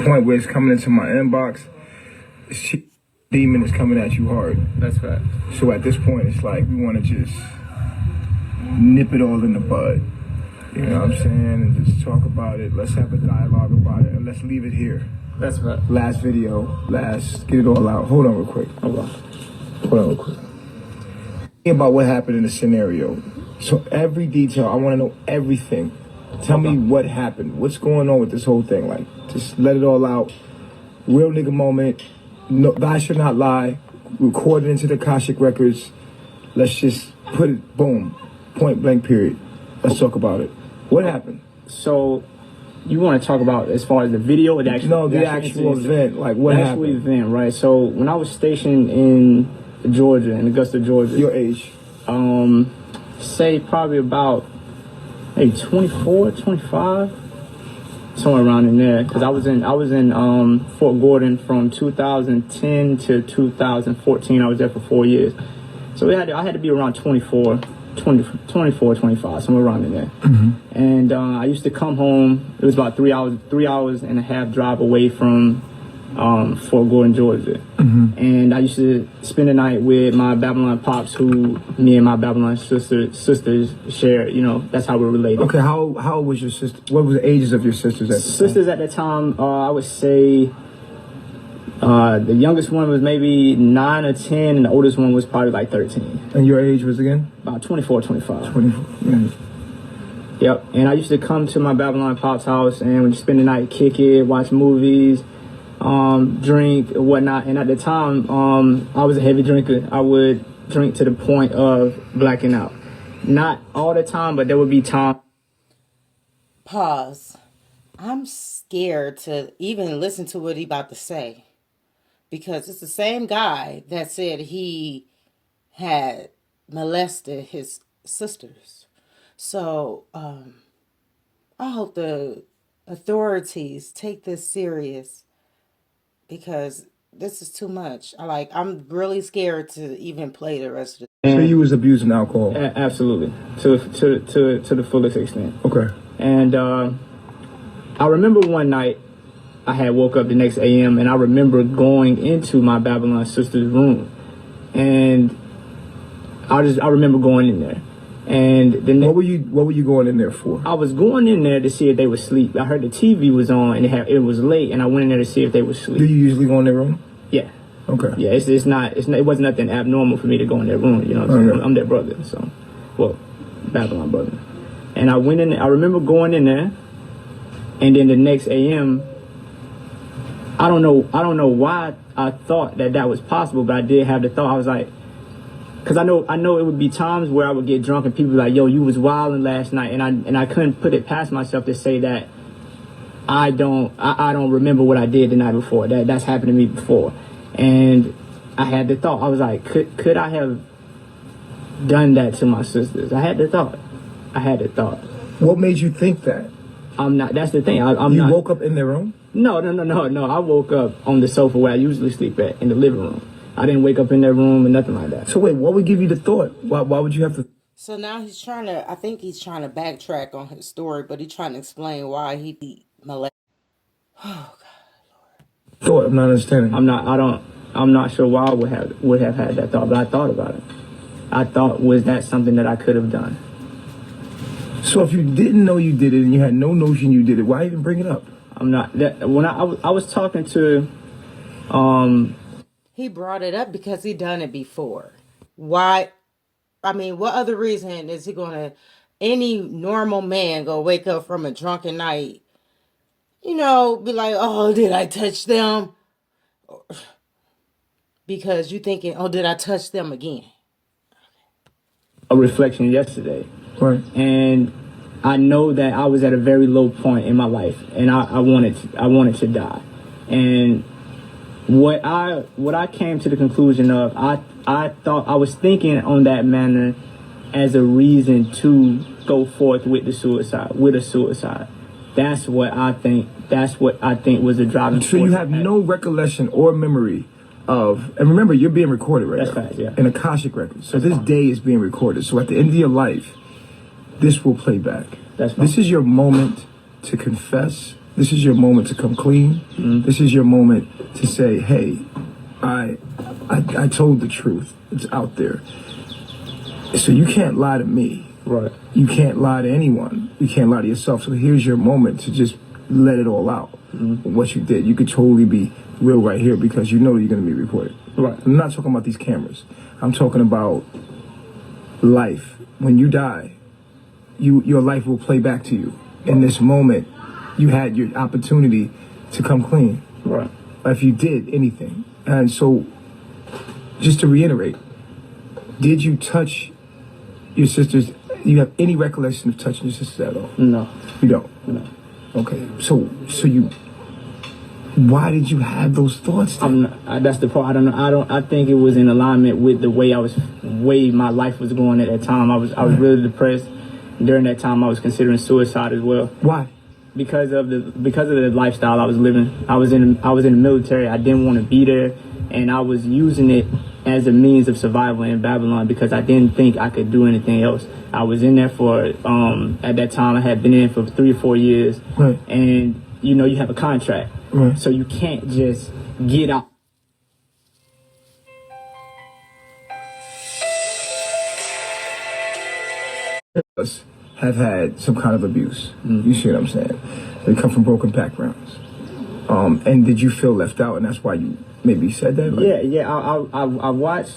point where it's coming into my inbox, demon is coming at you hard. That's right. So at this point, it's like we want to just nip it all in the bud. You know what I'm saying? And just talk about it. Let's have a dialogue about it, and let's leave it here. That's right. Last video, get it all out. Hold on real quick. Hold on real quick. Think about what happened in the scenario. So every detail, I want to know everything. Tell me what happened. What's going on with this whole thing? Like, just let it all out. Real nigga moment. No, I should not lie. Recorded into the Akashic Records. Let's just put it, boom, point blank period. Let's talk about it. What happened? So, you want to talk about as far as the video or the actual? No, the actual event. Like, what happened? The actual event, right? So, when I was stationed in Georgia, in Augusta, Georgia. Your age? Say probably about maybe 24, 25, somewhere around in there. Because I was in Fort Gordon from 2010 to 2014. I was there for 4 years. So I had to be around 24, 25, somewhere around in there. Mm-hmm. And I used to come home. It was about 3 hours and a half drive away from Fort Gordon, Georgia. Mm-hmm. And I used to spend the night with my Babylon pops, who me and my Babylon sisters share. You know, that's how we're related. Okay, how old was your sister? What was the ages of your sisters at the time? Sisters at the time, I would say the youngest one was maybe 9 or 10, and the oldest one was probably like 13. And your age was again? About 24, 25. 24. Yeah. Yep. And I used to come to my Babylon pops house and we'd spend the night, kick it, watch movies, drink and whatnot. And at the time, I was a heavy drinker. I would drink to the point of blacking out. Not all the time, but there would be time. Pause. I'm scared to even listen to what he about to say, because it's the same guy that said he had molested his sisters. So I hope the authorities take this serious, because this is too much. I'm really scared to even play the rest of the. So you was abusing alcohol? Absolutely, to the fullest extent. Okay. And I remember one night I had woke up the next AM, and I remember going into my Babylon sister's room, and I remember going in there. And then what were you going in there for? I was going in there to see if they were asleep. I heard the TV was on and it was late, and I went in there to see if they were asleep. Do you usually go in their room? Yeah. Okay. Yeah, it wasn't nothing abnormal for me to go in their room. You know what I'm saying? I'm their brother, so Babylon brother. And I went in. I remember going in there, and then the next AM, I don't know why I thought that was possible, but I did have the thought. I was like, because I know it would be times where I would get drunk and people would be like, yo, you was wilding last night, and I couldn't put it past myself to say that I don't remember what I did the night before. That's happened to me before. And I had the thought. I was like, could I have done that to my sisters? I had the thought. What made you think that? I'm not. That's the thing. You woke up in their room? No. I woke up on the sofa where I usually sleep at, in the living room. I didn't wake up in their room and nothing like that. So wait, what would give you the thought? Why would you have to? So now I think he's trying to backtrack on his story, but he's trying to explain why he be molested. Oh God, Thought, I'm not understanding. I'm not sure why I would have had that thought, but I thought about it. I thought, was that something that I could have done? So if you didn't know you did it and you had no notion you did it, why even bring it up? I'm not. When I was talking to, he brought it up because he done it before. Why? I mean, what other reason is he gonna? Any normal man gonna wake up from a drunken night, be like, oh, did I touch them? Because you thinking, oh, did I touch them again? A reflection yesterday. Right. And I know that I was at a very low point in my life, and I wanted to die. And what I came to the conclusion of, I thought I was thinking on that manner as a reason to go forth with a suicide. That's what I think was the driving force. So you have no recollection or memory of, and remember, you're being recorded right now. That's right, yeah. In Akashic Records. So this day is being recorded. So at the end of your life, this will play back. That's fine. This is your moment to confess This is your moment to come clean. This is your moment to say, hey, I told the truth. It's out there. So you can't lie to me. Right. You can't lie to anyone. You can't lie to yourself. So here's your moment to just let it all out. What you did. You could totally be real right here because you know you're going to be reported. Right. I'm not talking about these cameras. I'm talking about life. When you die, your life will play back to you. In this moment, you had your opportunity to come clean. Right. If you did anything. And so, just to reiterate, did you touch your sisters? You have any recollection of touching your sisters at all? No. You don't? No. Okay. So you, why did you have those thoughts then? That's the part. I think it was in alignment with the way my life was going at that time. I was really depressed. During that time, I was considering suicide as well. Why? Because of the lifestyle I was living. I was in the military. I didn't want to be there, and I was using it as a means of survival in Babylon because I didn't think I could do anything else. I was in there for at that time I had been in for 3 or 4 years, Right. and you have a contract, Right. so you can't just get out. Us have had some kind of abuse. You see what I'm saying? They come from broken backgrounds. And did you feel left out, and that's why you maybe said that? Yeah. I watched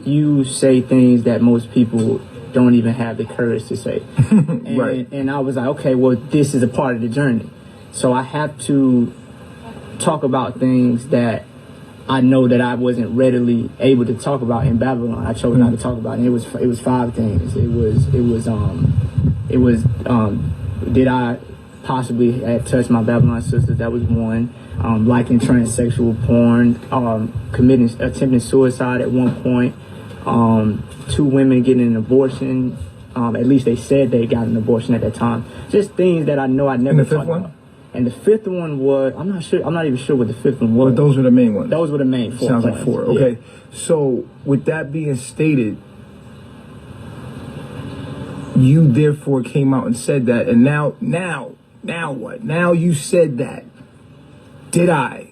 you say things that most people don't even have the courage to say. And, Right. And I was like, okay, well, this is a part of the journey. So I have to talk about things that I know that I wasn't readily able to talk about in Babylon. I chose not to talk about it. It was 5 things. It was did I possibly have touched my Babylon sisters? That was 1. Liking transsexual porn, attempting suicide at one point, 2 women getting an abortion. At least they said they got an abortion at that time. Just things that I know I never And the 5th talked one? about. And the 5th one was, I'm not even sure what the 5th one was. But those were the main ones. Those were the main 4 Sounds points. like 4. Yeah. Okay. So with that being stated, you therefore came out and said that, and now what? Now you said that. Did I?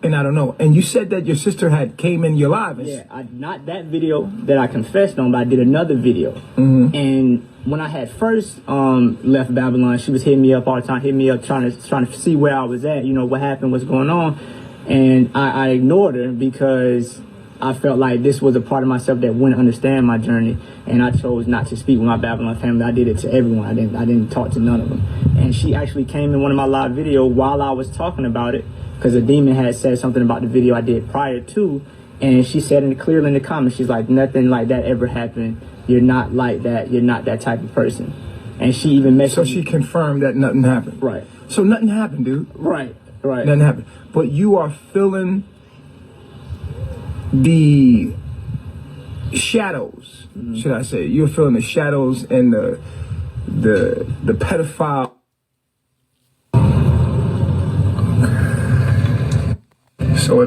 And I don't know. And you said that your sister had came in your life. Yeah, not that video that I confessed on, but I did another video. And when I had first left Babylon, she was hitting me up all the time, trying to see where I was at, what happened, what's going on. And I ignored her because I felt like this was a part of myself that wouldn't understand my journey, and I chose not to speak with my Babylon family. I did it to everyone. I didn't talk to none of them. And she actually came in one of my live videos while I was talking about it, because a demon had said something about the video I did prior to, and she said clearly in the comments, she's like, nothing like that ever happened. You're not like that. You're not that type of person. And she even messaged So she confirmed that nothing happened. Right. So nothing happened, dude. Right. Nothing happened. But you are feeling the shadows, should I say? You're feeling the shadows and the pedophile. So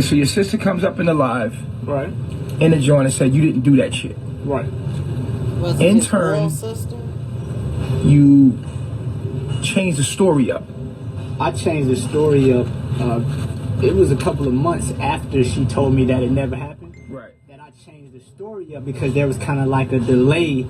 so your sister comes up in the live, Right. in the joint, and said you didn't do that shit. Right. Was In it his turn- real sister? You changed the story up. I changed the story up. It was a couple of months after she told me that it never happened. Right. That I changed the story up because there was kind of like a delay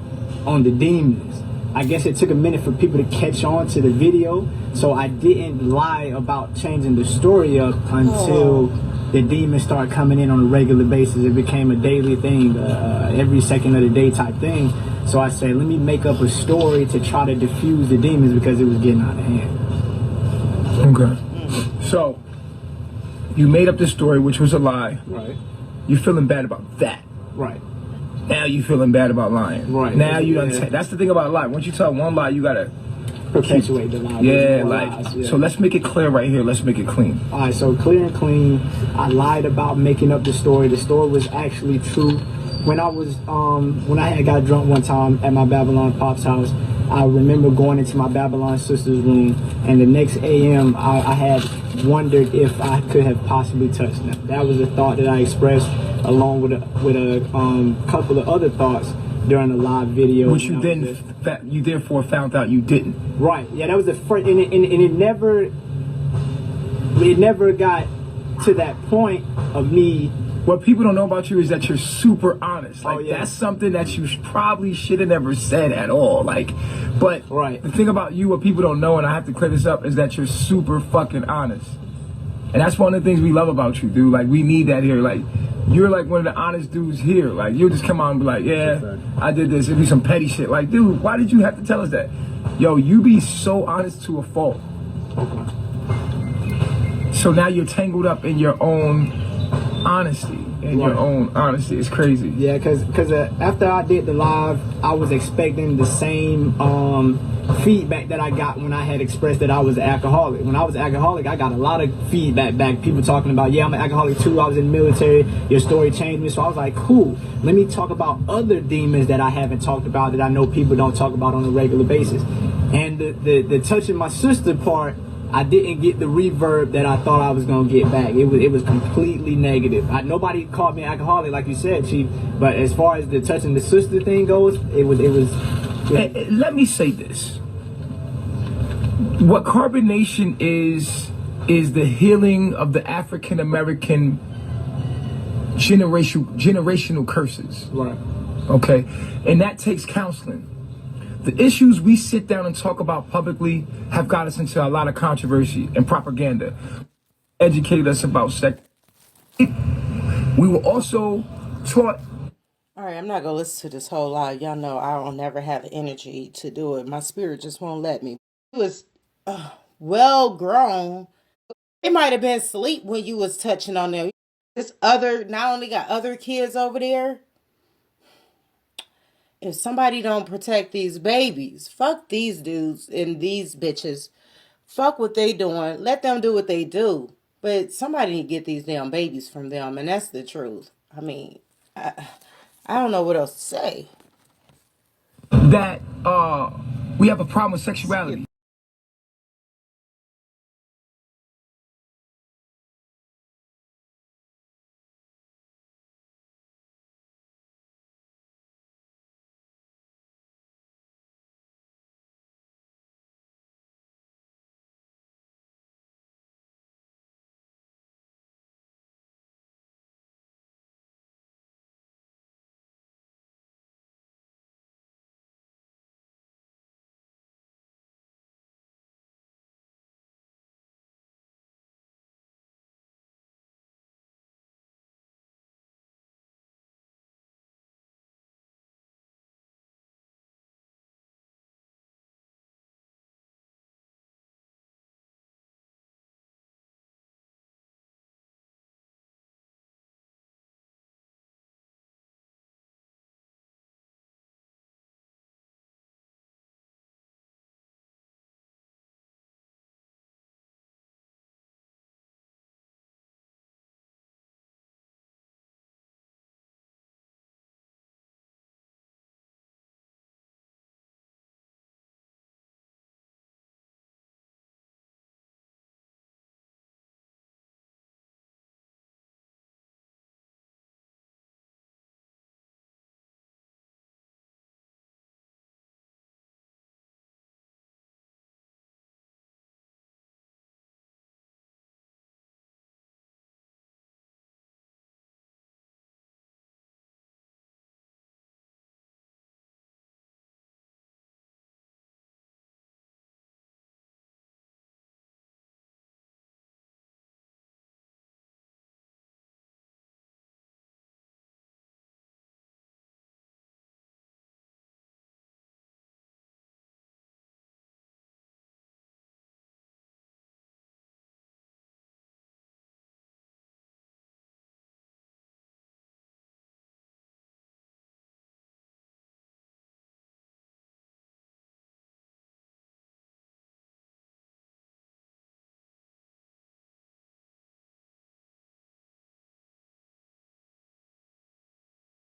on the demons. I guess it took a minute for people to catch on to the video, so I didn't lie about changing the story up until the demons started coming in on a regular basis. It became a daily thing, every second of the day type thing. So I said, let me make up a story to try to diffuse the demons because it was getting out of hand. Okay. So you made up this story, which was a lie. Right. You're feeling bad about that. Right. Now you feeling bad about lying. Right. Now you done. Yeah. That's the thing about lying. Once you tell one lie, you gotta. Perpetuate the lie. Yeah, More like. lies, yeah. So let's make it clear right here. Let's make it clean. All right, so clear and clean. I lied about making up the story. The story was actually true. When I was when I had got drunk one time at my Babylon Pop's house, I remember going into my Babylon sister's room, and the next AM I had wondered if I could have possibly touched them. That was a thought that I expressed along with a couple of other thoughts during the live video. Which you then, you therefore found out you didn't. Right. Yeah, that was the first, and it never got to that point of me. What people don't know about you is that you're super honest. Like, yeah. that's something that you probably should have never said at all. Like, but Right. the thing about you, what people don't know, and I have to clear this up, is that you're super fucking honest. And that's one of the things we love about you, dude. Like, we need that here. Like, you're like one of the honest dudes here. Like, you'll just come out and be like, yeah, I did this. It'd be some petty shit. Like, dude, why did you have to tell us that? Yo, you be so honest to a fault. So now you're tangled up in your own honesty. Your own honesty. It's crazy. Yeah, because after I did the live, I was expecting the same feedback that I got when I had expressed that I was an alcoholic. When I was an alcoholic, I got a lot of feedback back. People talking about, yeah, I'm an alcoholic too. I was in the military. Your story changed me. So I was like, cool. Let me talk about other demons that I haven't talked about that I know people don't talk about on a regular basis. And the touching my sister part, I didn't get the reverb that I thought I was gonna get back. It was completely negative. Nobody called me alcoholic, like you said, Chief. But as far as the touching the sister thing goes, it was. Let me say this: what Carbonation is the healing of the African American generational curses. Right. Okay, and that takes counseling. The issues we sit down and talk about publicly have got us into a lot of controversy and propaganda. Educated us about sex. We were also taught. All right, I'm not going to listen to this whole lot. Y'all know I don't never have the energy to do it. My spirit just won't let me. It was well grown. It might have been asleep when you was touching on them. Not only got other kids over there. If somebody don't protect these babies, fuck these dudes and these bitches. Fuck what they doing. Let them do what they do. But somebody need to get these damn babies from them, and that's the truth. I mean, I don't know what else to say. That we have a problem with sexuality.